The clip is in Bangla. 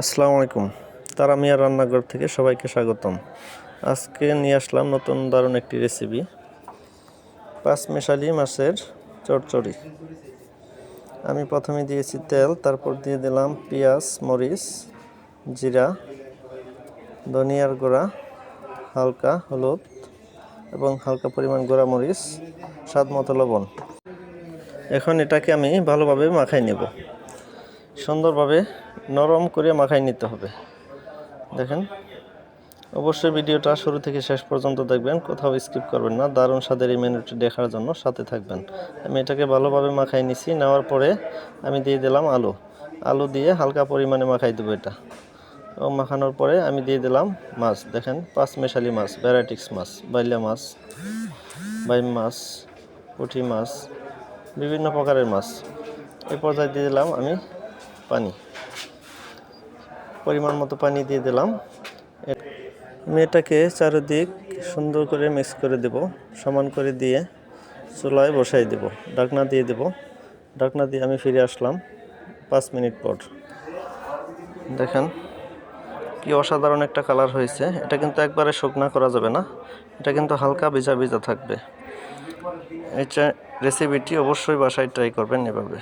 আসসালামু আলাইকুম। তারা মিয়া রান্নাঘর থেকে সবাইকে স্বাগতম। আজকে নিয়ে আসলাম নতুন দারুণ একটি রেসিপি, পাঁচমেশালি মাছের চচ্চড়ি। আমি প্রথমে দিয়েছি তেল, তারপর দিয়ে দিলাম পেঁয়াজ, মরিচ, জিরা, ধনিয়ার গুঁড়া, হালকা হলুদ এবং হালকা পরিমাণ গুঁড়া মরিচ, স্বাদ মতো লবণ। এখন এটাকে আমি ভালোভাবে মাখাই নেব। সুন্দরভাবে নরম করে মাখাই নিতে হবে। দেখেন, অবশ্যই ভিডিওটা শুরু থেকে শেষ পর্যন্ত দেখবেন, কোথাও স্কিপ করবেন না। দারুণ স্বাদের এই মেনুটি দেখার জন্য সাথে থাকবেন। আমি এটাকে ভালোভাবে মাখাই নিছি। নেওয়ার পরে আমি দিয়ে দিলাম আলু দিয়ে হালকা পরিমাণে মাখাই দেবো এটা। এবং মাখানোর পরে আমি দিয়ে দিলাম মাছ। দেখেন, পাঁচমেশালি মাছ, ভ্যারাইটিস মাছ, বাইলা মাছ, বাইম মাছ, পুঁটি মাছ, বিভিন্ন প্রকারের মাছ। এই পর্যায়ে দিয়ে দিলাম আমি পানি, পরিমাণ মতো পানি দিয়ে দিলাম। আমি এটাকে চারিদিক সুন্দর করে মিক্স করে দেব, সমান করে দিয়ে চুলায় বসাই দেব, ঢাকনা দিয়ে দেব। ঢাকনা দিয়ে আমি ফিরে আসলাম 5 মিনিট পর। দেখেন কি অসাধারণ একটা কালার হয়েছে। এটা কিন্তু একবারে শুকনা করা যাবে না, এটা কিন্তু হালকা ভিজা ভিজা থাকবে। এই রেসিপিটি অবশ্যই বাসায় ট্রাই করবেন এভাবে।